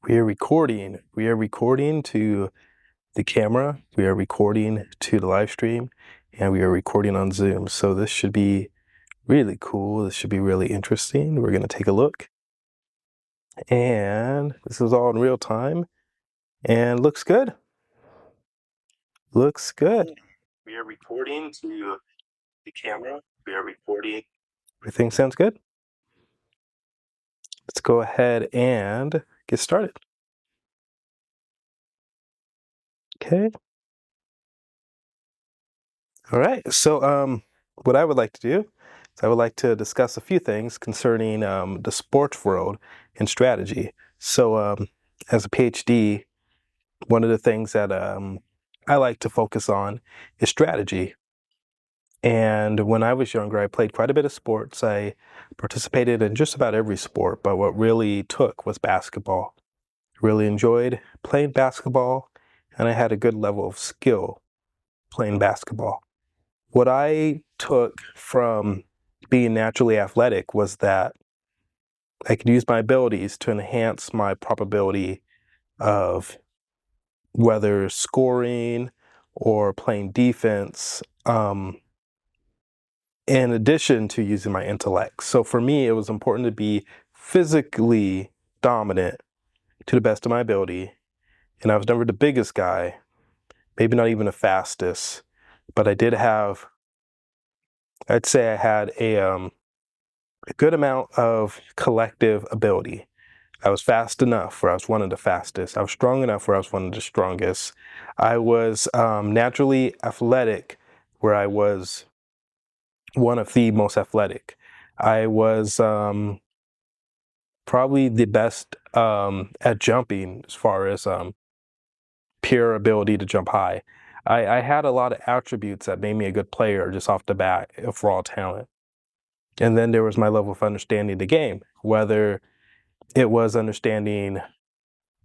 We are recording. We are recording to the camera. We are recording to the live stream, and we are recording on Zoom. So this should be really cool. This should be really interesting. We're going to take a look. And this is all in real time and looks good. Looks good. We are recording to the camera. We are recording. Everything sounds good. Let's go ahead and get started. Okay. All right. So what I would like to do is I would like to discuss a few things concerning the sports world and strategy. So as a PhD, one of the things that I like to focus on is strategy. And when I was younger, I played quite a bit of sports. I participated in just about every sport, but what really took was basketball. Really enjoyed playing basketball, and I had a good level of skill playing basketball. What I took from being naturally athletic was that I could use my abilities to enhance my probability of whether scoring or playing defense, in addition to using my intellect. So for me, it was important to be physically dominant to the best of my ability. And I was never the biggest guy, maybe not even the fastest, but I'd say I had a good amount of collective ability. I was fast enough where I was one of the fastest. I was strong enough where I was one of the strongest. I was naturally athletic where I was one of the most athletic. I was probably the best at jumping as far as pure ability to jump high. I had a lot of attributes that made me a good player just off the bat of raw talent. And then there was my level of understanding the game, whether it was understanding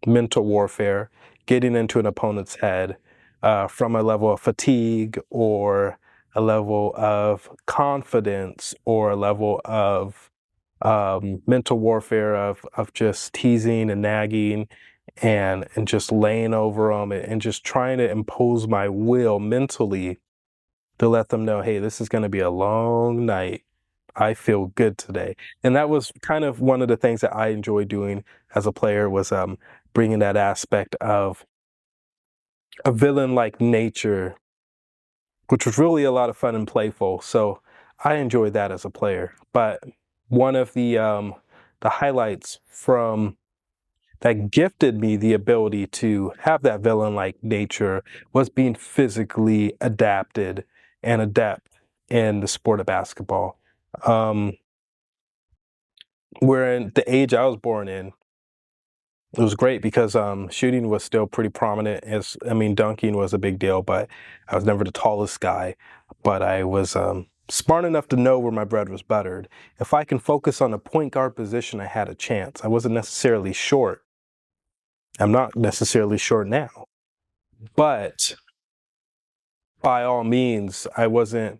mental warfare, getting into an opponent's head from a level of fatigue or a level of confidence or a level of mental warfare of just teasing and nagging and just laying over them and just trying to impose my will mentally to let them know, hey, this is going to be a long night. I feel good today. And that was kind of one of the things that I enjoyed doing as a player was bringing that aspect of a villain-like nature, which was really a lot of fun and playful. So I enjoyed that as a player. But one of the highlights from that gifted me the ability to have that villain-like nature was being physically adapted and adept in the sport of basketball. Where in the age I was born in, it was great because shooting was still pretty prominent. Dunking was a big deal, but I was never the tallest guy. But I was smart enough to know where my bread was buttered. If I can focus on a point guard position, I had a chance. I wasn't necessarily short. I'm not necessarily short now. But by all means, I wasn't,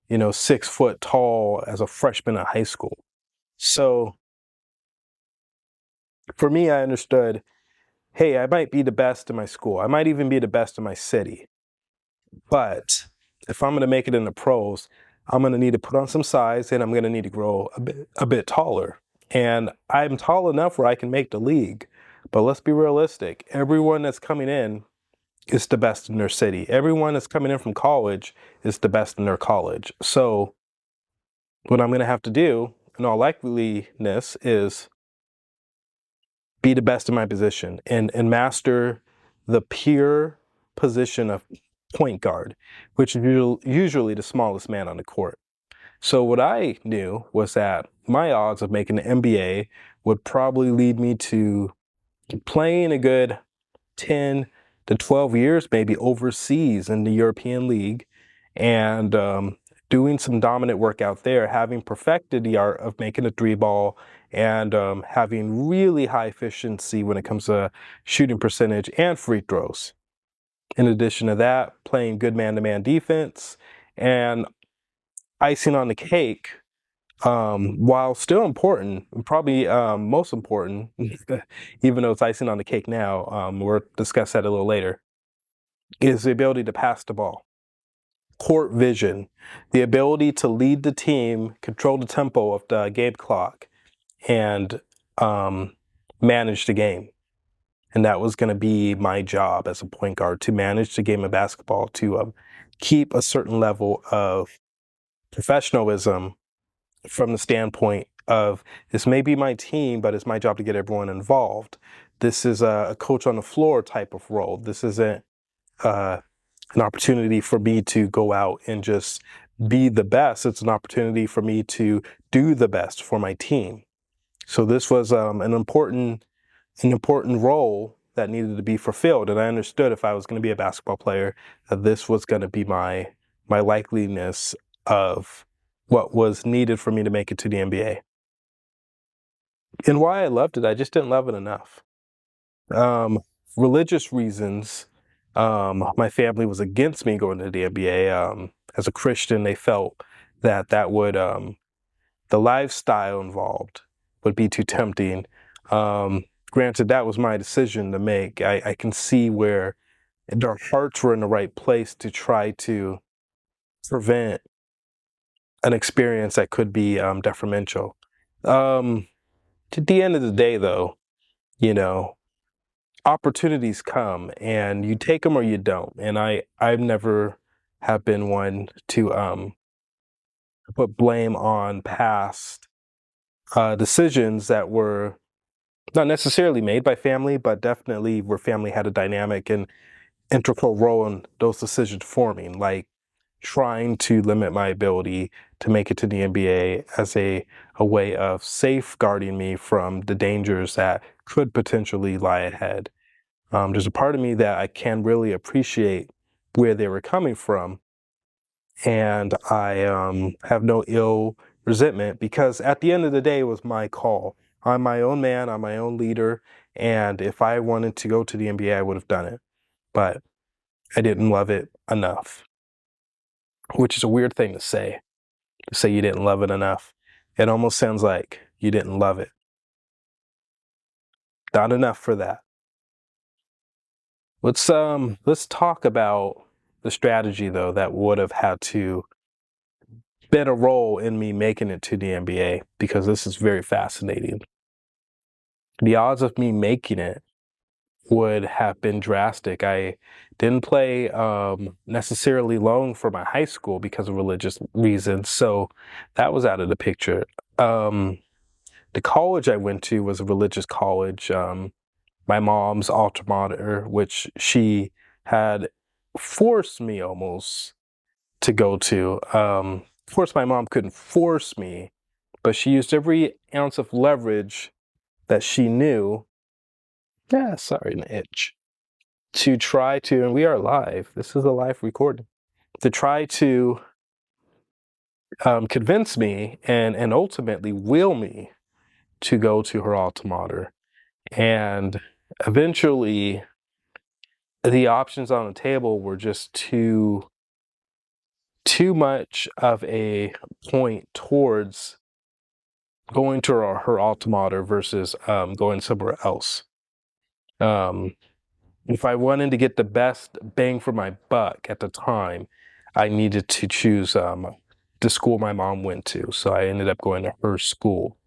6 foot tall as a freshman in high school. So for me, I understood, hey, I might be the best in my school. I might even be the best in my city. But if I'm going to make it in the pros, I'm going to need to put on some size and I'm going to need to grow a bit taller. And I'm tall enough where I can make the league. But let's be realistic. Everyone that's coming in is the best in their city. Everyone that's coming in from college is the best in their college. So what I'm going to have to do, in all likeliness, is be the best in my position and master the pure position of point guard, which is usually the smallest man on the court. So what I knew was that my odds of making the NBA would probably lead me to playing a good 10 to 12 years, maybe overseas in the European League, and doing some dominant work out there, having perfected the art of making a three ball and having really high efficiency when it comes to shooting percentage and free throws. In addition to that, playing good man-to-man defense, and icing on the cake, While still important, probably most important, even though it's icing on the cake now, we'll discuss that a little later, is the ability to pass the ball. Court vision, the ability to lead the team, control the tempo of the game clock, and manage the game. And that was going to be my job as a point guard, to manage the game of basketball, to keep a certain level of professionalism from the standpoint of, this may be my team, but it's my job to get everyone involved. This is a coach on the floor type of role. This isn't uh, an opportunity for me to go out and just be the best. It's an opportunity for me to do the best for my team. So this was an important role that needed to be fulfilled. And I understood, if I was going to be a basketball player, that this was going to be my likeliness of what was needed for me to make it to the NBA. And why I loved it, I just didn't love it enough. Religious reasons. My family was against me going to the NBA. As a Christian, they felt that would the lifestyle involved would be too tempting. Granted, that was my decision to make. I can see where their hearts were in the right place to try to prevent an experience that could be detrimental. At the end of the day, though, you know, opportunities come and you take them or you don't. And I've never have been one to put blame on past decisions that were not necessarily made by family, but definitely where family had a dynamic and integral role in those decisions forming, like trying to limit my ability to make it to the NBA as a way of safeguarding me from the dangers that could potentially lie ahead. There's a part of me that I can really appreciate where they were coming from, and I have no ill resentment, because at the end of the day, it was my call. I'm my own man, I'm my own leader, and if I wanted to go to the NBA, I would have done it. But I didn't love it enough, which is a weird thing to say you didn't love it enough. It almost sounds like you didn't love it. Not enough for that. Let's talk about the strategy, though, that would have had to been a role in me making it to the NBA, because this is very fascinating. The odds of me making it would have been drastic. I didn't play necessarily long for my high school because of religious reasons, so that was out of the picture. The college I went to was a religious college. My mom's altar mater, which she had forced me almost to go to. Of course, my mom couldn't force me, but she used every ounce of leverage that she knew. Yeah, sorry, an itch. To try to, and we are live, this is a live recording, to try to convince me and ultimately will me to go to her alma mater. And eventually, the options on the table were just too much of a point towards going to her alma mater versus going somewhere else. If I wanted to get the best bang for my buck at the time, I needed to choose the school my mom went to. So I ended up going to her school.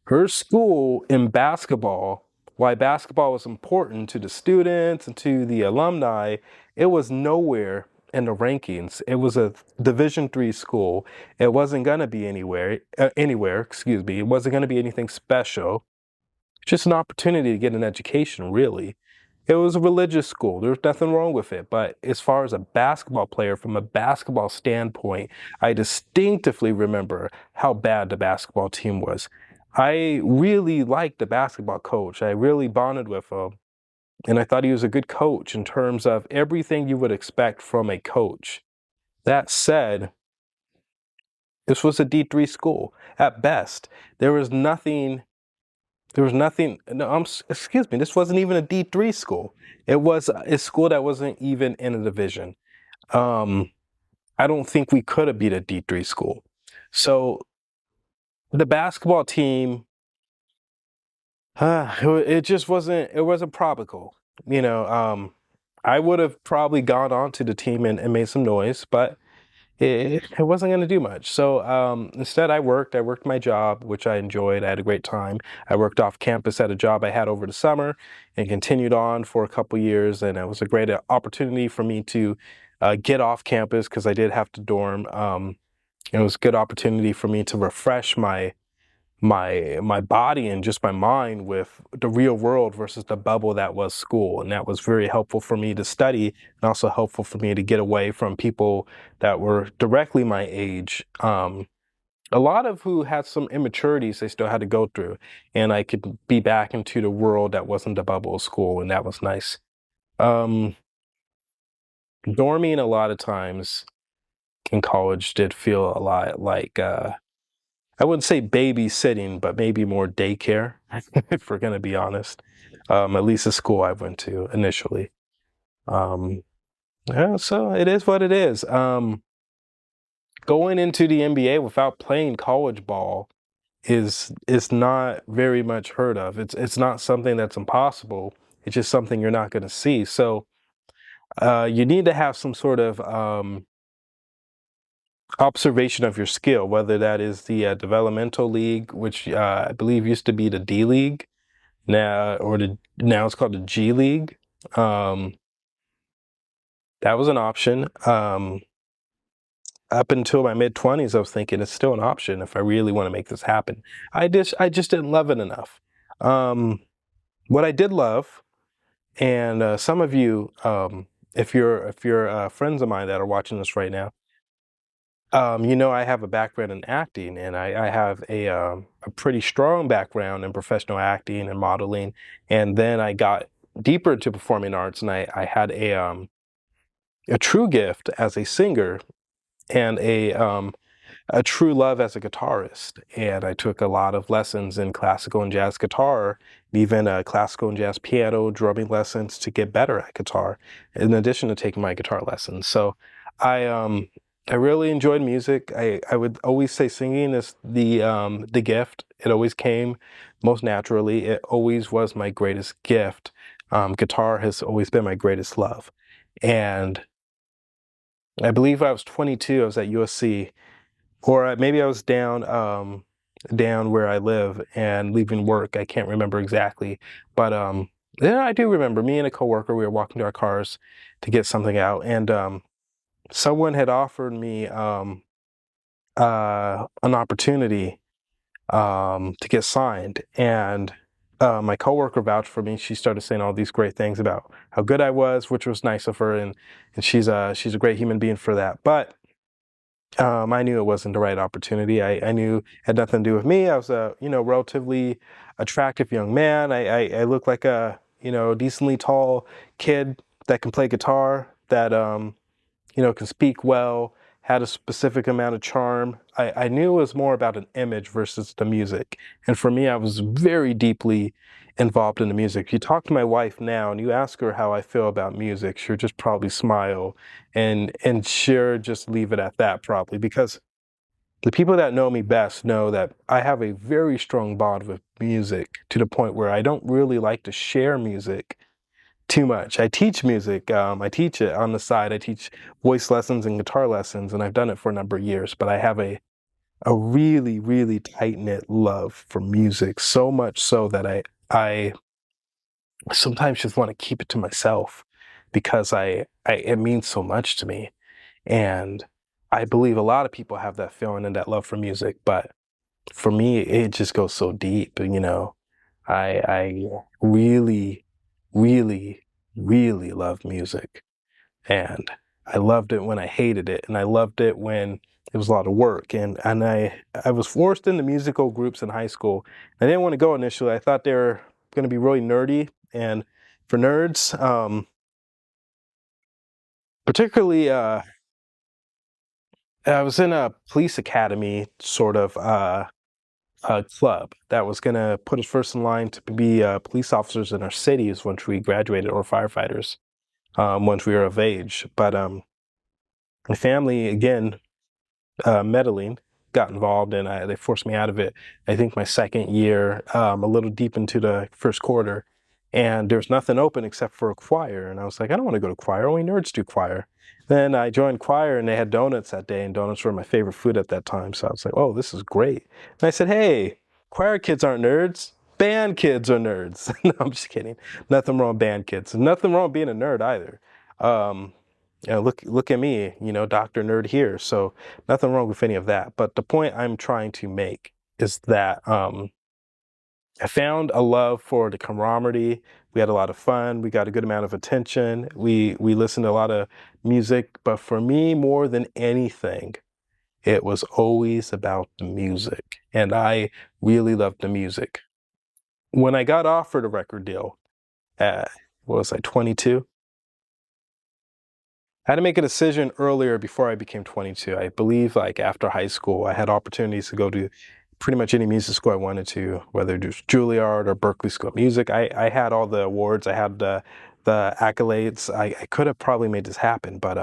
Her school in basketball, why basketball was important to the students and to the alumni, it was nowhere in the rankings. It was a Division III school. It wasn't going to be anywhere, excuse me. It wasn't going to be anything special. Just an opportunity to get an education, really. It was a religious school. There's nothing wrong with it. But as far as a basketball player, from a basketball standpoint, I distinctively remember how bad the basketball team was. I really liked the basketball coach. I really bonded with him. And I thought he was a good coach in terms of everything you would expect from a coach. That said, this was a D3 school. At best, there was nothing. No, excuse me, this wasn't even a D3 school. It was a school that wasn't even in a division. I don't think we could have beat a D3 school. So The basketball team, it just wasn't probable. You know, I would have probably gone on to the team and made some noise, but it wasn't going to do much. So instead, I worked my job, which I enjoyed. I had a great time. I worked off campus at a job I had over the summer and continued on for a couple years. And it was a great opportunity for me to get off campus because I did have to dorm. It was a good opportunity for me to refresh my body and just my mind with the real world versus the bubble that was school. And that was very helpful for me to study and also helpful for me to get away from people that were directly my age. A lot of who had some immaturities they still had to go through, and I could be back into the world that wasn't the bubble of school, and that was nice. Um, Dorming a lot of times in college did feel a lot like I wouldn't say babysitting, but maybe more daycare, if we're going to be honest. At least the school I went to initially. Um, yeah, so it is what it is. Going into the NBA without playing college ball is not very much heard of. It's not something that's impossible. It's just something you're not going to see. So you need to have some sort of observation of your skill, whether that is the developmental league, which I believe used to be the D League, now it's called the G League. Um, that was an option. Up until my mid 20s, I was thinking it's still an option if I really want to make this happen. I just didn't love it enough. Um, what I did love, and some of you, if you're friends of mine that are watching this right now, you know, I have a background in acting, and I have a pretty strong background in professional acting and modeling. And then I got deeper into performing arts, and I had a true gift as a singer and a true love as a guitarist. And I took a lot of lessons in classical and jazz guitar, even classical and jazz piano, drumming lessons to get better at guitar, in addition to taking my guitar lessons. So I um I really enjoyed music. I would always say singing is the gift. It always came most naturally. It always was my greatest gift. Guitar has always been my greatest love. And I believe I was 22, I was at USC, or maybe I was down where I live and leaving work. I can't remember exactly, but yeah, I do remember me and a coworker. We were walking to our cars to get something out, and someone had offered me an opportunity to get signed, and my coworker vouched for me. She started saying all these great things about how good I was, which was nice of her, and she's a great human being for that. But I knew it wasn't the right opportunity. I knew it had nothing to do with me. I was a, relatively attractive young man. I look like a, decently tall kid that can play guitar, that, can speak well, had a specific amount of charm. I knew it was more about an image versus the music. And for me, I was very deeply involved in the music. If you talk to my wife now and you ask her how I feel about music, she'll just probably smile and she'll just leave it at that probably, because the people that know me best know that I have a very strong bond with music to the point where I don't really like to share music too much. I teach music. I teach it on the side. I teach voice lessons and guitar lessons, and I've done it for a number of years. But I have a really, really tight knit love for music, so much so that I sometimes just want to keep it to myself because I it means so much to me. And I believe a lot of people have that feeling and that love for music, but for me, it just goes so deep. I really, really, really love music. And I loved it when I hated it, and I loved it when it was a lot of work. And I was forced into musical groups in high school. I didn't want to go initially. I thought they were going to be really nerdy, and for nerds, particularly, I was in a police academy sort of club that was going to put us first in line to be police officers in our cities once we graduated, or firefighters once we were of age. But my family, again, meddling. got involved and they forced me out of it. I think my second year, a little deep into the first quarter, and there's nothing open except for a choir. And I was like, I don't want to go to choir. Only nerds do choir. Then I joined choir and they had donuts that day, and donuts were my favorite food at that time. So I was like, oh, this is great. And I said, hey, choir kids aren't nerds. Band kids are nerds. No, I'm just kidding. Nothing wrong with band kids. Nothing wrong with being a nerd either. Um, look at me, Dr. Nerd here. So nothing wrong with any of that. But the point I'm trying to make is that I found a love for the camaraderie. We had a lot of fun. We got a good amount of attention. We listened to a lot of music. But for me, more than anything, it was always about the music. And I really loved the music. When I got offered a record deal at, what was I, 22? I had to make a decision earlier before I became 22. I believe like after high school, I had opportunities to go to pretty much any music school I wanted to, whether it was Juilliard or Berklee School of Music. I had all the awards. I had the accolades. I could have probably made this happen, but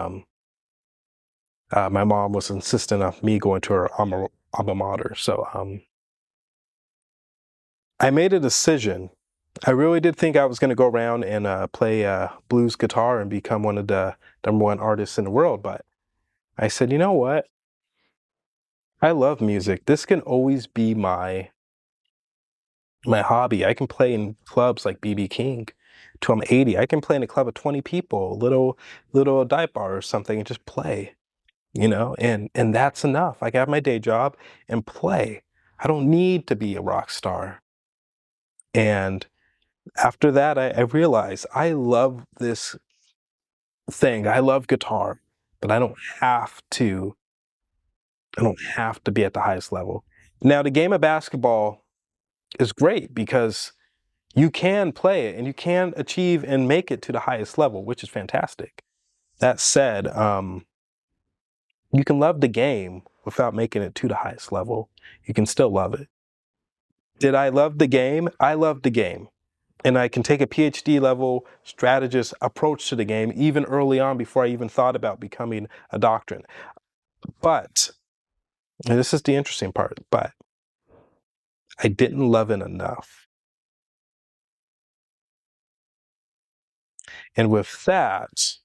my mom was insistent on me going to her alma mater. So I made a decision. I really did think I was going to go around and play blues guitar and become one of the #1 artists in the world, but I said, you know what? I love music. This can always be my hobby. I can play in clubs like BB King till I'm 80. I can play in a club of 20 people, little dive bar or something, and just play, and that's enough. I can have my day job and play. I don't need to be a rock star. And after that, I realized I love this thing. I love guitar, but I don't have to be at the highest level. Now, the game of basketball is great because you can play it and you can achieve and make it to the highest level, which is fantastic. That said, you can love the game without making it to the highest level. You can still love it. Did I love the game? I loved the game. And I can take a PhD level strategist approach to the game even early on before I even thought about becoming a doctorate. But, and this is the interesting part, but I didn't love it enough. And with that,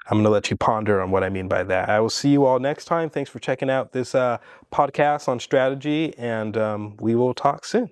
I'm going to let you ponder on what I mean by that. I will see you all next time. Thanks for checking out this podcast on strategy, and we will talk soon.